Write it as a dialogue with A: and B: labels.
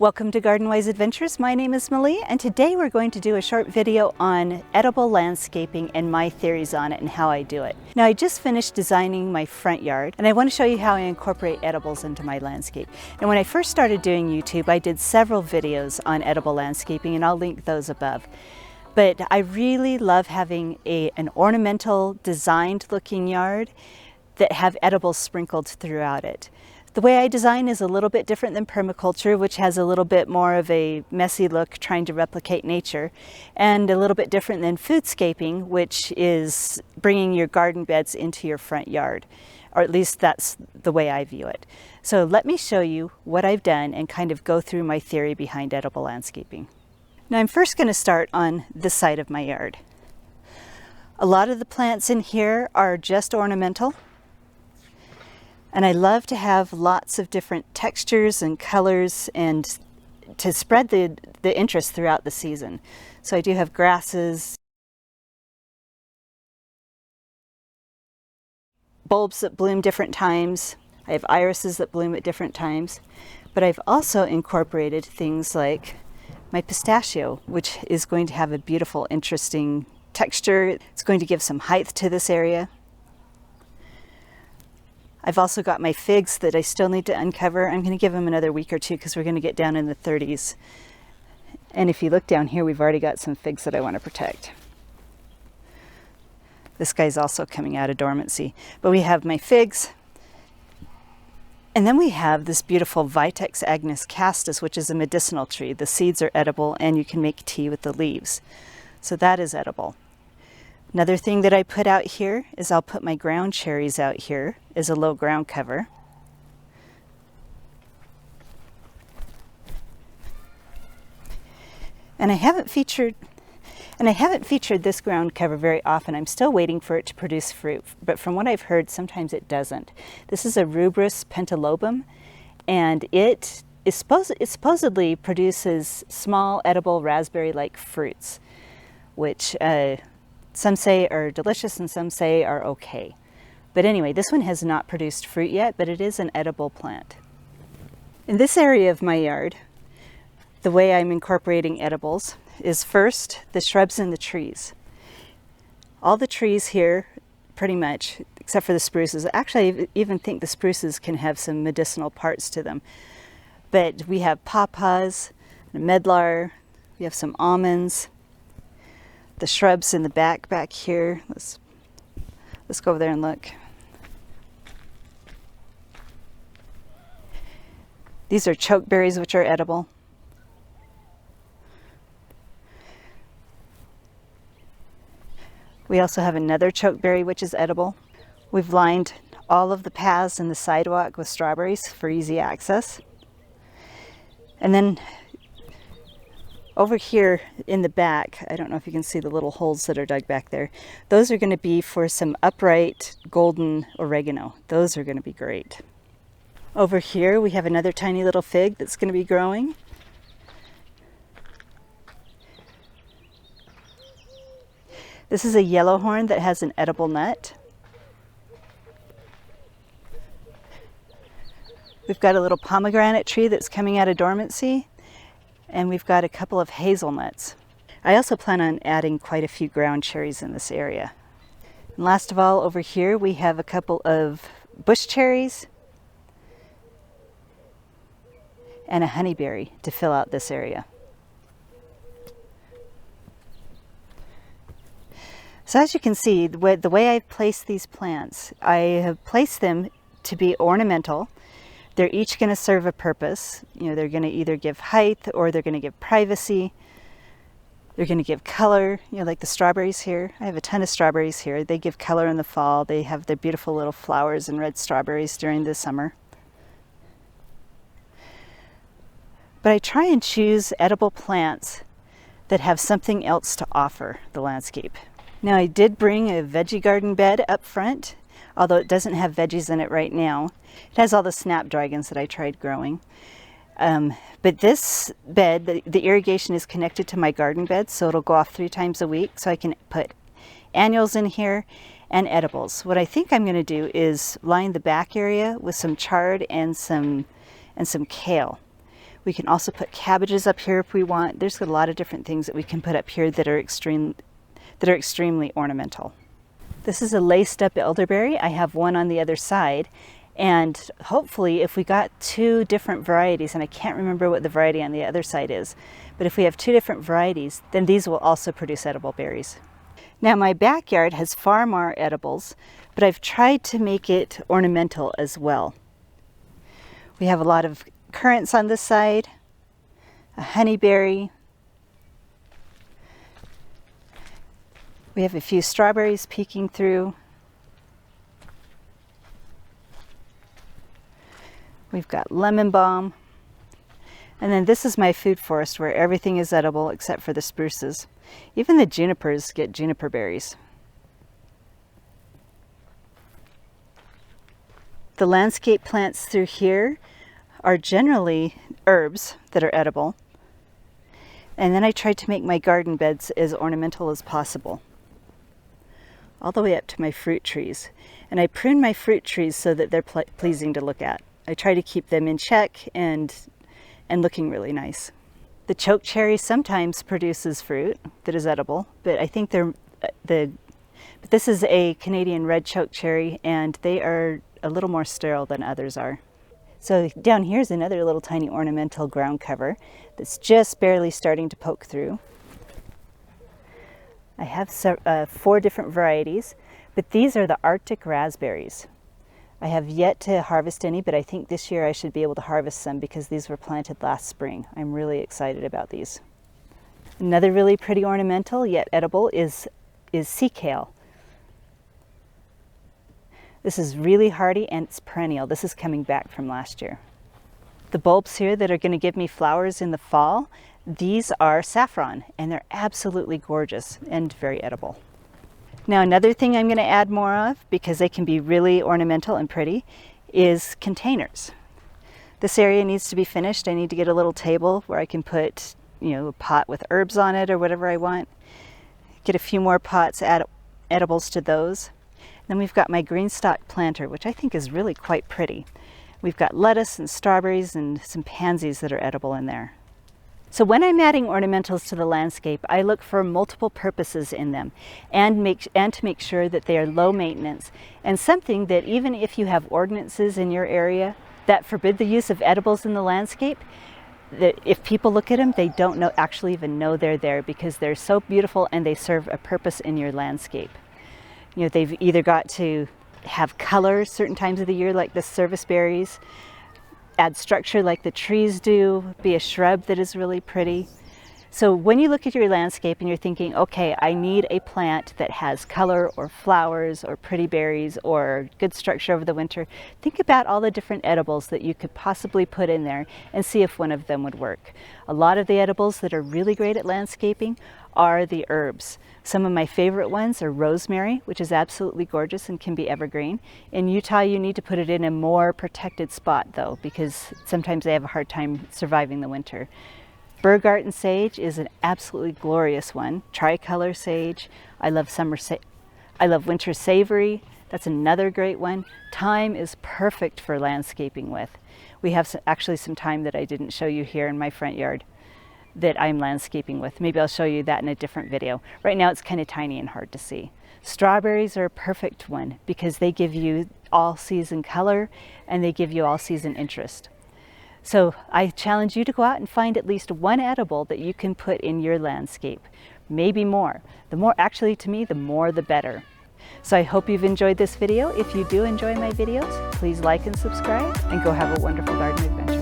A: Welcome to Garden Wise Adventures. My name is Malie, and today we're going to do a short video on edible landscaping and my theories on it and how I do it. Now, I just finished designing my front yard, and I want to show you how I incorporate edibles into my landscape. And when I first started doing YouTube, I did several videos on edible landscaping, and I'll link those above. But I really love having an ornamental, designed looking yard that have edibles sprinkled throughout it. The way I design is a little bit different than permaculture, which has a little bit more of a messy look trying to replicate nature, and a little bit different than foodscaping, which is bringing your garden beds into your front yard, or at least that's the way I view it. So let me show you what I've done and kind of go through my theory behind edible landscaping. Now, I'm first going to start on this side of my yard. A lot of the plants in here are just ornamental. And I love to have lots of different textures and colors and to spread the interest throughout the season. So I do have grasses, bulbs that bloom different times. I have irises that bloom at different times. But I've also incorporated things like my pistachio, which is going to have a beautiful, interesting texture. It's going to give some height to this area. I've also got my figs that I still need to uncover. I'm going to give them another week or two because we're going to get down in the 30s. And if you look down here, we've already got some figs that I want to protect. This guy's also coming out of dormancy. But we have my figs. And then we have this beautiful Vitex agnus castus, which is a medicinal tree. The seeds are edible and you can make tea with the leaves. So that is edible. Another thing that I put out here is I'll put my ground cherries out here as a low ground cover. And I haven't featured this ground cover very often. I'm still waiting for it to produce fruit, but from what I've heard, sometimes it doesn't. This is a Rubus pentalobum, and it supposedly produces small edible raspberry-like fruits, which some say are delicious and some say are okay. But anyway, this one has not produced fruit yet, but it is an edible plant. In this area of my yard, the way I'm incorporating edibles is first the shrubs and the trees. All the trees here, pretty much, except for the spruces. Actually, I even think the spruces can have some medicinal parts to them. But we have pawpaws, medlar, we have some almonds. The shrubs in the back here. Let's go over there and look. These are chokeberries, which are edible. We also have another chokeberry, which is edible. We've lined all of the paths and the sidewalk with strawberries for easy access. And then over here in the back, I don't know if you can see the little holes that are dug back there. Those are going to be for some upright golden oregano. Those are going to be great. Over here we have another tiny little fig that's going to be growing. This is a yellowhorn that has an edible nut. We've got a little pomegranate tree that's coming out of dormancy. And we've got a couple of hazelnuts. I also plan on adding quite a few ground cherries in this area. And last of all, over here we have a couple of bush cherries and a honeyberry to fill out this area. So as you can see, the way I've placed these plants, I have placed them to be ornamental. They're each going to serve a purpose. You know, they're going to either give height or they're going to give privacy. They're going to give color, you know, like the strawberries here. I have a ton of strawberries here. They give color in the fall. They have their beautiful little flowers and red strawberries during the summer. But I try and choose edible plants that have something else to offer the landscape. Now, I did bring a veggie garden bed up front, although it doesn't have veggies in it right now. It has all the snapdragons that I tried growing. But this bed, the irrigation is connected to my garden bed, so it'll go off 3 times a week, so I can put annuals in here and edibles. What I think I'm going to do is line the back area with some chard and some kale. We can also put cabbages up here if we want. There's a lot of different things that we can put up here that are extremely ornamental. This is a laced up elderberry. I have one on the other side, and hopefully if we got two different varieties, and I can't remember what the variety on the other side is, but if we have two different varieties, then these will also produce edible berries. Now my backyard has far more edibles, but I've tried to make it ornamental as well. We have a lot of currants on this side, a honeyberry. We have a few strawberries peeking through. We've got lemon balm. And then this is my food forest where everything is edible except for the spruces. Even the junipers get juniper berries. The landscape plants through here are generally herbs that are edible. And then I tried to make my garden beds as ornamental as possible, all the way up to my fruit trees. And I prune my fruit trees so that they're pleasing to look at. I try to keep them in check and looking really nice. The choke cherry sometimes produces fruit that is edible, but I think but this is a Canadian red choke cherry, and they are a little more sterile than others are. So down here's another little tiny ornamental ground cover that's just barely starting to poke through. I have 4 different varieties, but these are the Arctic raspberries. I have yet to harvest any, but I think this year I should be able to harvest some because these were planted last spring. I'm really excited about these. Another really pretty ornamental yet edible is sea kale. This is really hardy and it's perennial. This is coming back from last year. The bulbs here that are going to give me flowers in the fall, these are saffron, and they're absolutely gorgeous and very edible. Now another thing I'm going to add more of, because they can be really ornamental and pretty, is containers. This area needs to be finished. I need to get a little table where I can put, a pot with herbs on it or whatever I want. Get a few more pots, add edibles to those. Then we've got my green stalk planter, which I think is really quite pretty. We've got lettuce and strawberries and some pansies that are edible in there. So when I'm adding ornamentals to the landscape, I look for multiple purposes in them and to make sure that they are low maintenance and something that even if you have ordinances in your area that forbid the use of edibles in the landscape, that if people look at them, they don't actually even know they're there because they're so beautiful and they serve a purpose in your landscape. They've either got to have color certain times of the year like the service berries, add structure like the trees do, be a shrub that is really pretty. So when you look at your landscape and you're thinking, okay, I need a plant that has color or flowers or pretty berries or good structure over the winter, think about all the different edibles that you could possibly put in there and see if one of them would work. A lot of the edibles that are really great at landscaping are the herbs. Some of my favorite ones are rosemary, which is absolutely gorgeous and can be evergreen. In Utah, you need to put it in a more protected spot though, because sometimes they have a hard time surviving the winter. Burgarten sage is an absolutely glorious one. Tricolor sage. I love winter savory. That's another great one. Thyme is perfect for landscaping with. We have actually some thyme that I didn't show you here in my front yard that I'm landscaping with. Maybe I'll show you that in a different video. Right now it's kind of tiny and hard to see. Strawberries are a perfect one because they give you all season color and they give you all season interest. So I challenge you to go out and find at least one edible that you can put in your landscape. Maybe more. The more, actually to me, the more the better. So I hope you've enjoyed this video. If you do enjoy my videos, please like and subscribe and go have a wonderful garden adventure.